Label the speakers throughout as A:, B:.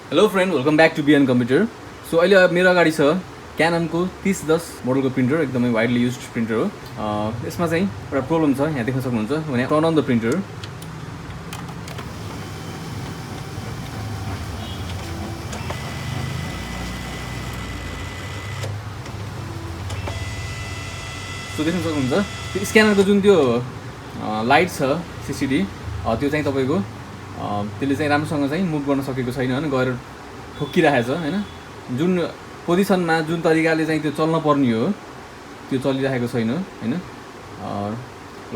A: Hello friend, welcome back to BN Computer. So अहिले मेरो अगाडि छ Canon को 3010 मोडलको प्रिन्टर, एकदमै वाइडली युज्ड प्रिन्टर हो। यसमा चाहिँ एउटा प्रब्लम छ, यहाँ देख्न सक्नुहुन्छ भने turn on the printer. So देख्न सक्नुहुन्छ त्यो स्क्यानरको जुन त्यो लाइट छ सिसिडी त्यो चाहिँ तपाईको त्यसले चाहिँ राम्रोसँग चाहिँ मुभ गर्न सकेको छैन हैन, गएर ठोकिरहेछ हैन। जुन पोजिसनमा जुन तरिकाले चाहिँ त्यो चल्न पर्ने हो त्यो चलिरहेको छैन हैन।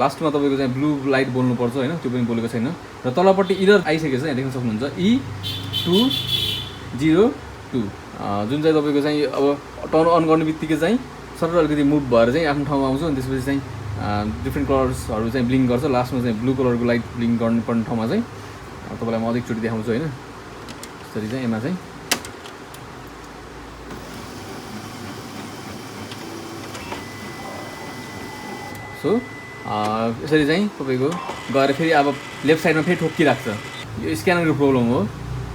A: लास्टमा तपाईको चाहिँ ब्लू लाइट बोल्नु पर्छ हैन, त्यो पनि बोलेको छैन र तलपट्टि इरर आइसकेको छ, यहाँ देख्न सक्नुहुन्छ E202 जुन चाहिँ तपाईको चाहिँ अब टर्न अन गर्ने बित्तिकै चाहिँ सरर अलिकति मुभ भएर चाहिँ आफ्नो ठाउँमा आउँछ अनि त्यसपछि चाहिँ डिफ्रेन्ट कलर्सहरू चाहिँ ब्लिङ्क गर्छ। लास्टमा चाहिँ ब्लू कलरको लाइट ब्लिङ्क गर्नुपर्ने ठाउँमा चाहिँ तपाईलाई म अलिकचोटि देखाउँछु हैन। यसरी चाहिँ यसमा चाहिँ सो यसरी चाहिँ तपाईको गएर फेरि अब लेफ्ट साइडमा फेरि ठोकिराख्छ। यो स्क्यानरको प्रब्लम हो।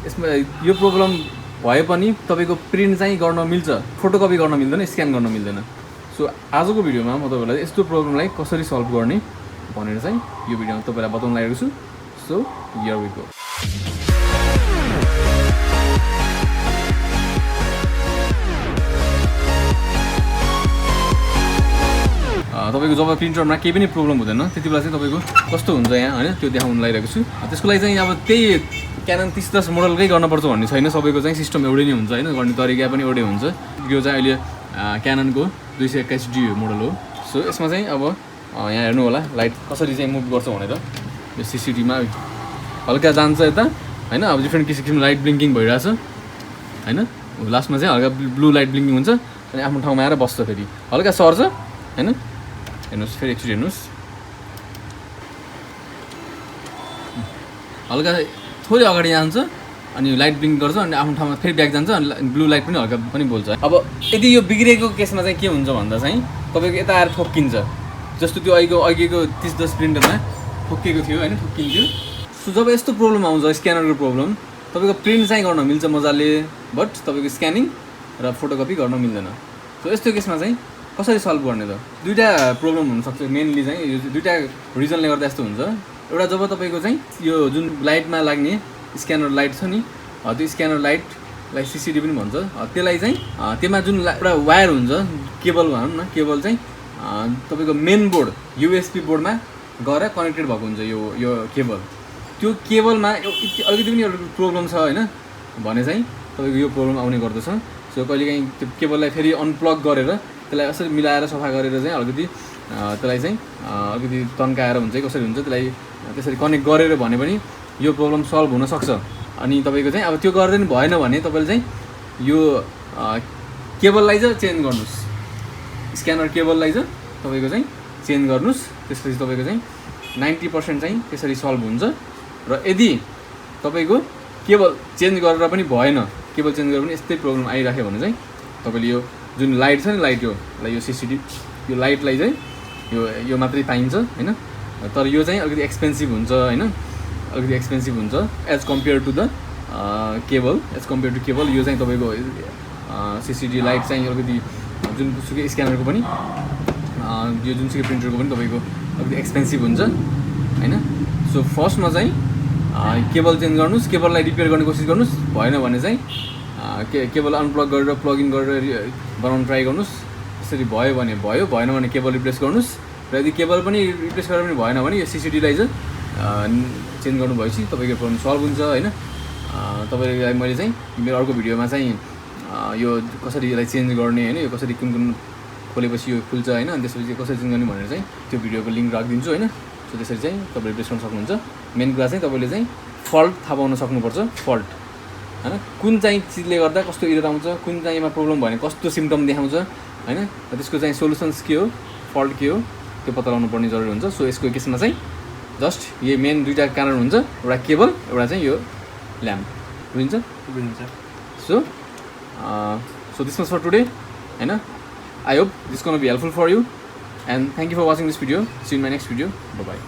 A: यसमा यो प्रब्लम भए पनि तपाईको प्रिन्ट चाहिँ गर्न मिल्छ, फोटोकपी गर्न मिल्दैन, स्क्यान गर्न मिल्दैन। सो आजको भिडियोमा म तपाईलाई यस्तो प्रब्लमलाई कसरी सल्भ गर्ने भनेर चाहिँ यो भिडियोमा तपाईलाई बताउन लागेको छु। So here we go. तपाईको जब प्रिन्टरमा केही पनि प्रब्लम हुँदैन त्यति बेला चाहिँ तपाईको कस्तो हुन्छ यहाँ हैन, त्यो देखाउन लागिरहेको छु। त्यसको लागि चाहिँ अब त्यही Canon 3010 मोडलकै गर्नुपर्छ भन्ने छैन, सबैको चाहिँ सिस्टम एउटै नै हुन्छ हैन, गर्ने तरिका पनि एउटै हुन्छ। यो चाहिँ अहिले Canon को 221D मोडल हो। सो यसमा चाहिँ अब यहाँ हेर्नु होला लाइट कसरी चाहिँ मुभ गर्छ भनेर। यो सिसिडीमा हल्का जान्छ यता हैन, अब डिफ्रेन्ट किसिमको लाइट ब्लिङ्किङ भइरहेछ हैन। लास्टमा चाहिँ हल्का ब्लू लाइट ब्लिङ्किङ हुन्छ अनि आफ्नो ठाउँमा आएर बस्छ, फेरि हल्का सर्छ हैन। हेर्नुहोस् फेरि एकचोटि हेर्नुहोस्, हल्का थोरै अगाडि जान्छ अनि लाइट ब्लिङ्क गर्छ अनि आफ्नो ठाउँमा फेरि ब्याक जान्छ अनि ब्लू लाइट पनि हल्का पनि बोल्छ। अब यदि यो बिग्रेको केसमा चाहिँ के हुन्छ भन्दा चाहिँ तपाईँको यता आएर ठोक्किन्छ, जस्तो त्यो अघिको 3010 प्रिन्टरमा ठोकिएको थियो हैन, ठोक्किन्थ्यो। सो जब यस्तो प्रब्लम आउँछ स्क्यानरको प्रब्लम, तपाईँको प्रिन्ट चाहिँ गर्न मिल्छ मजाले, बट तपाईँको स्क्यानिङ र फोटोकपी गर्न मिल्दैन। सो यस्तो केसमा चाहिँ कसरी सल्भ गर्ने त? दुईवटा प्रब्लम हुनसक्छ मेनली चाहिँ, यो दुईवटा रिजनले गर्दा यस्तो हुन्छ। एउटा जब तपाईँको चाहिँ यो जुन लाइटमा लाग्ने स्क्यानर लाइट छ नि, त्यो स्क्यानर लाइटलाई सिसिडी पनि भन्छ, त्यसलाई चाहिँ त्यसमा जुन एउटा वायर हुन्छ, केबल भनौँ न, केबल चाहिँ तपाईँको मेन बोर्ड युएसबी बोर्डमा गएर कनेक्टेड भएको हुन्छ यो केबल। त्यो केबलमा अलिकति पनि एउटा प्रब्लम छ होइन भने चाहिँ तपाईँको यो प्रब्लम आउने गर्दछ। सो कहिलेकाहीँ त्यो केबललाई फेरि अनप्लग गरेर त्यसलाई यसरी मिलाएर सफा गरेर चाहिँ अलिकति त्यसलाई चाहिँ अलिकति तन्काएर हुन्छ कसरी हुन्छ त्यसलाई त्यसरी कनेक्ट गरेर भने पनि यो प्रब्लम सल्भ हुनसक्छ। अनि तपाईँको चाहिँ अब त्यो गर्दै नि भएन भने तपाईँले चाहिँ यो केबललाई चाहिँ चेन्ज गर्नुहोस्, स्क्यानर केबललाई चाहिँ तपाईँको चाहिँ चेन्ज गर्नुहोस्। त्यसपछि तपाईँको चाहिँ 90% चाहिँ त्यसरी सल्भ हुन्छ। र यदि तपाईँको केबल चेन्ज गरेर पनि भएन, केबल चेन्ज गरेर पनि यस्तै प्रब्लम आइराख्यो भने चाहिँ तपाईँले यो जुन लाइट छ नि, यो सिसिडी यो लाइटलाई चाहिँ यो मात्रै पाइन्छ हैन। तर यो चाहिँ अलिकति एक्सपेन्सिभ हुन्छ हैन, अलिकति एक्सपेन्सिभ हुन्छ as compare to the cable. यो चाहिँ तपाईँको सिसिडी लाइट चाहिँ अलिकति जुनसुकै स्क्यानरको पनि यो जुनसुकै प्रिन्टरको पनि तपाईँको अलिकति एक्सपेन्सिभ हुन्छ हैन। सो फर्स्टमा चाहिँ केबल चेन्ज गर्नुहोस्, केबललाई रिपेयर गर्ने कोसिस गर्नुहोस्, भएन भने चाहिँ केबल अनप्लग गरेर प्लग इन गरेर बनाउन ट्राई गर्नुहोस्। यसरी भयो भने भयो, भएन भने केबल रिप्लेस गर्नुहोस्। र यदि केबल पनि रिप्लेस गरेर पनि भएन भने यो सिसिडीलाई चाहिँ चेन्ज गर्नु भएपछि तपाईँको प्रब्लम सल्भ हुन्छ हैन। तपाईँलाई मैले चाहिँ मेरो अर्को भिडियोमा चाहिँ यो कसरी यसलाई चेन्ज गर्ने हैन, यो कसरी कुन खोलेपछि यो खुल्छ हैन, अनि त्यसपछि कसरी चेन्ज गर्ने भनेर चाहिँ त्यो भिडियोको लिङ्क राखिदिन्छु हैन। सो त्यसरी चाहिँ तपाईँले रिप्लेस गर्न सक्नुहुन्छ। मेन कुरा चाहिँ तपाईँले चाहिँ फल्ट थाहा पाउन सक्नुपर्छ, फल्ट हैन, कुन चाहिँ चिजले गर्दा कस्तो इरर आउँछ, कुन चाहिँमा प्रब्लम भयो भने कस्तो सिम्टम देखाउँछ हैन, त्यसको चाहिँ सोल्युसन्स के हो, फल्ट के हो, त्यो पत्ता लगाउनु पर्ने जरुरी हुन्छ। सो यसको केसमा चाहिँ जस्ट यो मेन दुईवटा कारण हुन्छ, एउटा केबल, एउटा चाहिँ यो ल्याम्प, बुझिन्छ। So this was for today हैन। I hope this gonna be helpful for you and thank you for watching this video. See in my next video. Bye by.